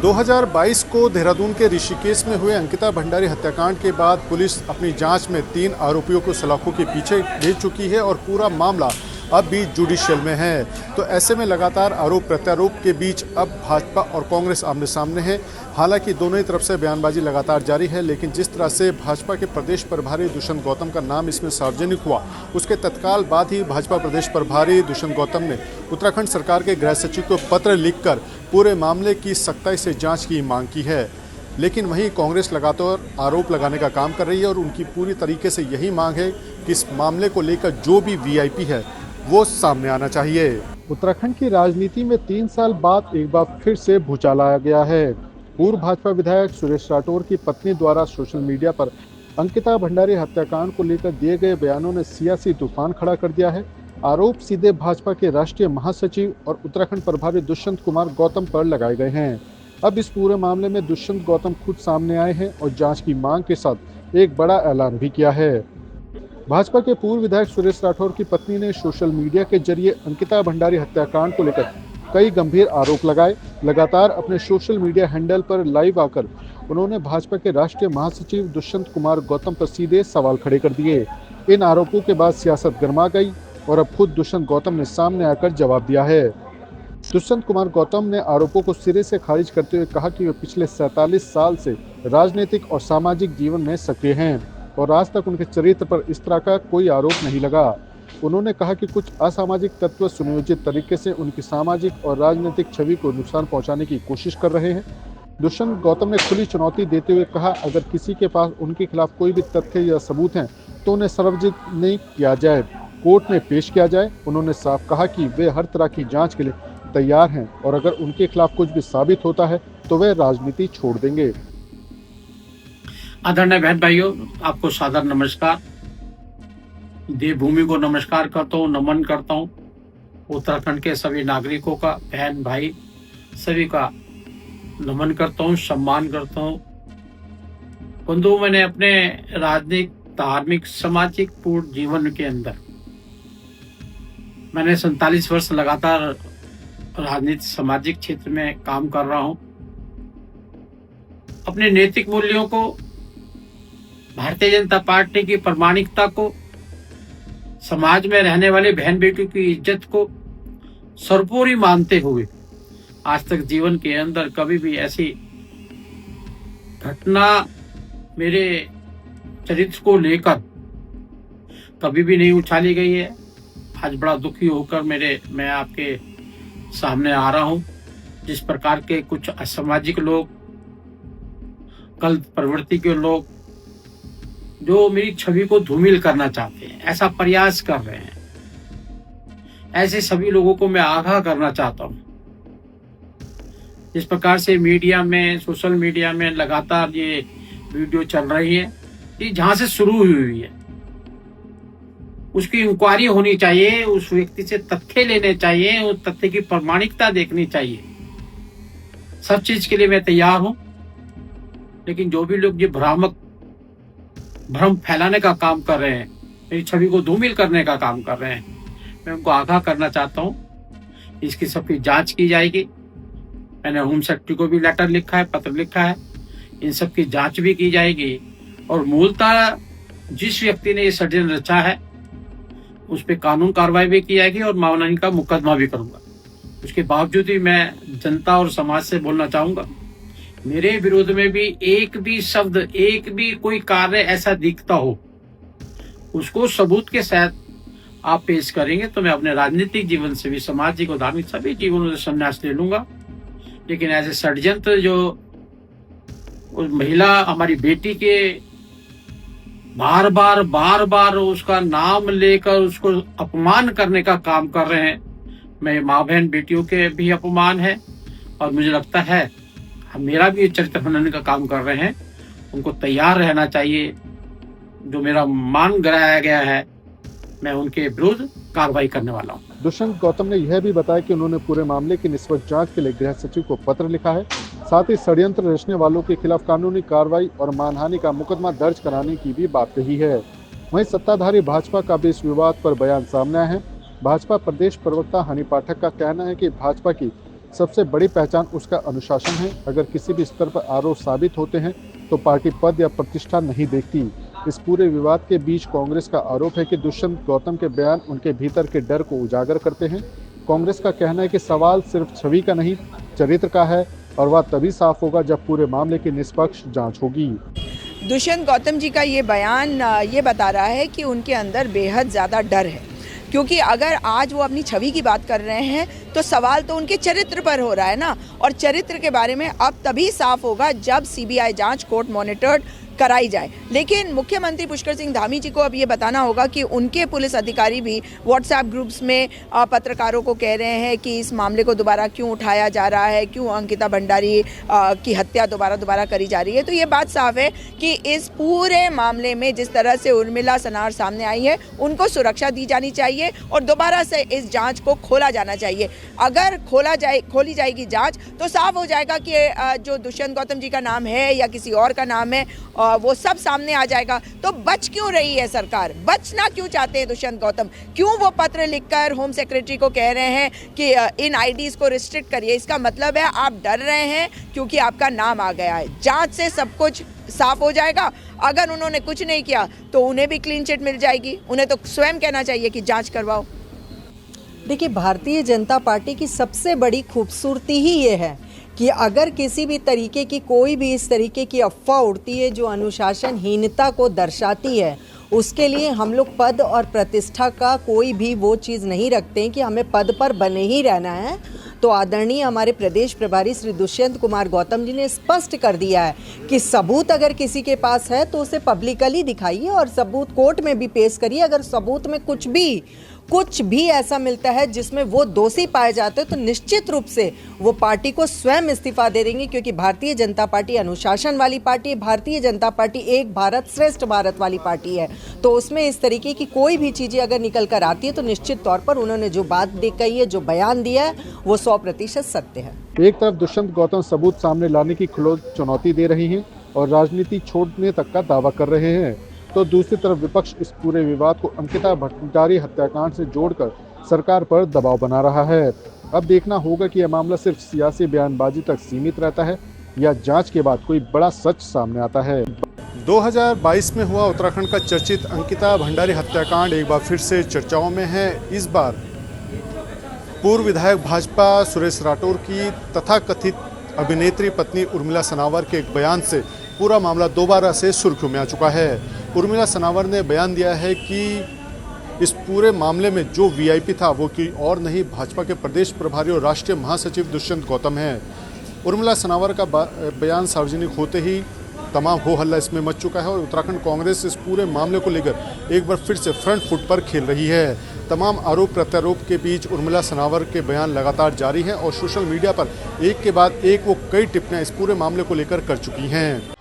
2022 को देहरादून के ऋषिकेश में हुए अंकिता भंडारी हत्याकांड के बाद पुलिस अपनी जांच में 3 आरोपियों को सलाखों के पीछे भेज चुकी है और पूरा मामला अब भी जुडिशियल में है। तो ऐसे में लगातार आरोप प्रत्यारोप के बीच अब भाजपा और कांग्रेस आमने सामने है। हालांकि दोनों ही तरफ से बयानबाजी लगातार जारी है, लेकिन जिस तरह से भाजपा के प्रदेश प्रभारी दुष्यंत गौतम का नाम इसमें सार्वजनिक हुआ, उसके तत्काल बाद ही भाजपा प्रदेश प्रभारी दुष्यंत गौतम ने उत्तराखंड सरकार के गृह सचिव को पत्र लिखकर पूरे मामले की सख्ताई से जाँच की मांग की है। लेकिन वहीं कांग्रेस लगातार आरोप लगाने का काम कर रही है और उनकी पूरी तरीके से यही मांग है कि इस मामले को लेकर जो भी वीआईपी है वो सामने आना चाहिए। उत्तराखंड की राजनीति में 3 साल बाद एक बार फिर से भूचाल आया गया है। पूर्व भाजपा विधायक सुरेश राठौर की पत्नी द्वारा सोशल मीडिया पर अंकिता भंडारी हत्याकांड को लेकर दिए गए बयानों ने सियासी तूफान खड़ा कर दिया है। आरोप सीधे भाजपा के राष्ट्रीय महासचिव और उत्तराखंड प्रभारी दुष्यंत कुमार गौतम पर लगाए गए हैं। अब इस पूरे मामले में दुष्यंत गौतम खुद सामने आए हैं और जांच की मांग के साथ एक बड़ा ऐलान भी किया है। भाजपा के पूर्व विधायक सुरेश राठौर की पत्नी ने सोशल मीडिया के जरिए अंकिता भंडारी हत्याकांड को लेकर कई गंभीर आरोप लगाए। लगातार अपने सोशल मीडिया हैंडल पर लाइव आकर उन्होंने भाजपा के राष्ट्रीय महासचिव दुष्यंत कुमार गौतम पर सीधे सवाल खड़े कर दिए। इन आरोपों के बाद सियासत गर्मा गई और अब खुद दुष्यंत गौतम ने सामने आकर जवाब दिया है। दुष्यंत कुमार गौतम ने आरोपों को सिरे से खारिज करते हुए कहा कि वे पिछले 47 साल से राजनीतिक और सामाजिक जीवन में सक्रिय हैं और आज तक उनके चरित्र पर इस तरह का कोई आरोप नहीं लगा। उन्होंने कहा कि कुछ असामाजिक तत्व सुनियोजित तरीके से उनकी सामाजिक और राजनीतिक छवि को नुकसान पहुंचाने की कोशिश कर रहे हैं। दुष्यंत गौतम ने खुली चुनौती देते हुए कहा, अगर किसी के पास उनके खिलाफ कोई भी तथ्य या सबूत हैं तो उन्हें सार्वजनिक किया जाए, कोर्ट में पेश किया जाए। उन्होंने साफ कहा कि वे हर तरह की जांच के लिए तैयार हैं और अगर उनके खिलाफ कुछ भी साबित होता है तो वे राजनीति छोड़ देंगे। आदरणीय बहन भाइयों, आपको सादर नमस्कार। देवभूमि को नमस्कार करता हूँ, नमन करता हूँ। उत्तराखंड के सभी नागरिकों का, बहन भाई सभी का नमन करता हूँ, सम्मान करता हूँ। बंधु, मैंने अपने राजनीतिक, धार्मिक, सामाजिक पूर्ण जीवन के अंदर मैंने 47 वर्ष लगातार राजनीतिक सामाजिक क्षेत्र में काम कर रहा हूँ। अपने नैतिक मूल्यों को, भारतीय जनता पार्टी की प्रामाणिकता को, समाज में रहने वाले बहन बेटियों की इज्जत को सर्वोपरि मानते हुए आज तक जीवन के अंदर कभी भी ऐसी घटना मेरे चरित्र को लेकर कभी भी नहीं उछाली गई है। आज बड़ा दुखी होकर मैं आपके सामने आ रहा हूं। जिस प्रकार के कुछ असामाजिक लोग, गलत प्रवृत्ति के लोग जो मेरी छवि को धूमिल करना चाहते हैं, ऐसा प्रयास कर रहे हैं, ऐसे सभी लोगों को मैं आगाह करना चाहता हूं। जिस प्रकार से मीडिया में, सोशल मीडिया में लगातार ये वीडियो चल रही है, ये जहां से शुरू हुई है उसकी इंक्वायरी होनी चाहिए, उस व्यक्ति से तथ्य लेने चाहिए, उस तथ्य की प्रामाणिकता देखनी चाहिए। सब चीज के लिए मैं तैयार हूं, लेकिन जो भी लोग ये भ्रम फैलाने का काम कर रहे हैं, मेरी छवि को धूमिल करने का काम कर रहे हैं, मैं उनको आगाह करना चाहता हूं। इसकी सबकी जांच की जाएगी। मैंने होम सेक्रेटरी को भी लेटर लिखा है, पत्र लिखा है। इन सब की जांच भी की जाएगी और मूलतः जिस व्यक्ति ने ये षड्यंत्र रचा है उस पर कानून कार्रवाई भी की जाएगी और मानहानि का मुकदमा भी करूंगा। उसके बावजूद भी मैं जनता और समाज से बोलना चाहूंगा, मेरे विरोध में भी एक भी शब्द, एक भी कोई कार्य ऐसा दिखता हो, उसको सबूत के साथ आप पेश करेंगे तो मैं अपने राजनीतिक जीवन से भी, सामाजिक और धार्मिक सभी जीवनों से संन्यास ले लूंगा। लेकिन ऐसे षड्यंत्र जो उस महिला, हमारी बेटी के बार बार उसका नाम लेकर उसको अपमान करने का काम कर रहे हैं, मैं माँ बहन बेटियों के भी अपमान है और मुझे लगता है मेरा भी चरित्र बनाने का काम कर रहे हैं। उनको तैयार रहना चाहिए। जो मेरा मान गिराया गया है, मैं उनके विरुद्ध कार्रवाई करने वाला हूँ। दुष्यंत गौतम ने यह भी बताया कि उन्होंने पूरे मामले की निष्पक्ष जांच के लिए गृह सचिव को पत्र लिखा है। साथ ही षड्यंत्र रचने वालों के खिलाफ कानूनी कार्रवाई और मानहानि का मुकदमा दर्ज कराने की भी बात कही है। वहीं सत्ताधारी भाजपा का भी इस विवाद पर बयान सामने आया है। भाजपा प्रदेश प्रवक्ता हनी पाठक का कहना है कि भाजपा की सबसे बड़ी पहचान उसका अनुशासन है। अगर किसी भी स्तर पर आरोप साबित होते हैं तो पार्टी पद या प्रतिष्ठा नहीं देखती। इस पूरे विवाद के बीच कांग्रेस का आरोप है कि दुष्यंत गौतम के बयान उनके भीतर के डर को उजागर करते हैं। कांग्रेस का कहना है कि सवाल सिर्फ छवि का नहीं, चरित्र का है और वह तभी साफ होगा जब पूरे मामले की निष्पक्ष जांच होगी। दुष्यंत गौतम जी का ये बयान ये बता रहा है कि उनके अंदर बेहद ज़्यादा डर है, क्योंकि अगर आज वो अपनी छवि की बात कर रहे हैं तो सवाल तो उनके चरित्र पर हो रहा है ना, और चरित्र के बारे में अब तभी साफ होगा जब सीबीआई जांच कोर्ट मॉनिटर्ड कराई जाए। लेकिन मुख्यमंत्री पुष्कर सिंह धामी जी को अब ये बताना होगा कि उनके पुलिस अधिकारी भी व्हाट्सएप ग्रुप्स में पत्रकारों को कह रहे हैं कि इस मामले को दोबारा क्यों उठाया जा रहा है, क्यों अंकिता भंडारी की हत्या दोबारा करी जा रही है। तो ये बात साफ है कि इस पूरे मामले में जिस तरह से उर्मिला सनार सामने आई है, उनको सुरक्षा दी जानी चाहिए और दोबारा से इस जाँच को खोला जाना चाहिए। अगर खोली जाएगी जाँच तो साफ हो जाएगा कि जो दुष्यंत गौतम जी का नाम है या किसी और का नाम है वो सब सामने आ जाएगा। तो बच क्यों रही है सरकार, बचना क्यों चाहते हैं दुष्यंत गौतम? क्यों वो पत्र लिखकर होम सेक्रेटरी को कह रहे हैं कि इन आईडीज को रिस्ट्रिक्ट करिए? इसका मतलब है आप डर रहे हैं क्योंकि आपका नाम आ गया है। जांच से सब कुछ साफ हो जाएगा। अगर उन्होंने कुछ नहीं किया तो उन्हें भी क्लीन चिट मिल जाएगी। उन्हें तो स्वयं कहना चाहिए कि जांच करवाओ। देखिए, भारतीय जनता पार्टी की सबसे बड़ी खूबसूरती ही ये है कि अगर किसी भी तरीके की कोई भी इस तरीके की अफवाह उड़ती है जो अनुशासनहीनता को दर्शाती है, उसके लिए हम लोग पद और प्रतिष्ठा का कोई भी वो चीज़ नहीं रखते हैं कि हमें पद पर बने ही रहना है। तो आदरणीय हमारे प्रदेश प्रभारी श्री दुष्यंत कुमार गौतम जी ने स्पष्ट कर दिया है कि सबूत अगर किसी के पास है तो उसे पब्लिकली दिखाइए और सबूत कोर्ट में भी पेश करिए। अगर सबूत में कुछ भी ऐसा मिलता है जिसमें वो दोषी पाए जाते हैं तो निश्चित रूप से वो पार्टी को स्वयं इस्तीफा दे देंगे, क्योंकि भारतीय जनता पार्टी अनुशासन वाली पार्टी है। भारतीय जनता पार्टी एक भारत श्रेष्ठ भारत वाली पार्टी है। तो उसमें इस तरीके की कोई भी चीज़ें अगर निकल कर आती है तो निश्चित तौर पर उन्होंने जो बात कही है, जो बयान दिया है, वो 100% सत्य है। एक तरफ दुष्यंत गौतम सबूत सामने लाने की खुली चुनौती दे रही हैं और राजनीति छोड़ने तक का दावा कर रहे हैं, तो दूसरी तरफ विपक्ष इस पूरे विवाद को अंकिता भंडारी हत्याकांड से जोड़कर सरकार पर दबाव बना रहा है। अब देखना होगा कि यह मामला सिर्फ सियासी बयानबाजी तक सीमित रहता है या जांच के बाद कोई बड़ा सच सामने आता है। 2022 में हुआ उत्तराखंड का चर्चित अंकिता भंडारी हत्याकांड एक बार फिर से चर्चाओं में है। इस बार पूर्व विधायक भाजपा सुरेश राठौर की तथाकथित अभिनेत्री पत्नी उर्मिला सनावर के एक बयान से पूरा मामला दोबारा से सुर्खियों में आ चुका है। उर्मिला सनावर ने बयान दिया है कि इस पूरे मामले में जो वीआईपी था वो कोई और नहीं, भाजपा के प्रदेश प्रभारी और राष्ट्रीय महासचिव दुष्यंत गौतम हैं। उर्मिला सनावर का बयान सार्वजनिक होते ही तमाम हो हल्ला इसमें मच चुका है और उत्तराखंड कांग्रेस इस पूरे मामले को लेकर एक बार फिर से फ्रंट फुट पर खेल रही है। तमाम आरोप प्रत्यारोप के बीच उर्मिला सनावर के बयान लगातार जारी हैं और सोशल मीडिया पर एक के बाद एक वो कई टिप्पणियां इस पूरे मामले को लेकर कर चुकी हैं।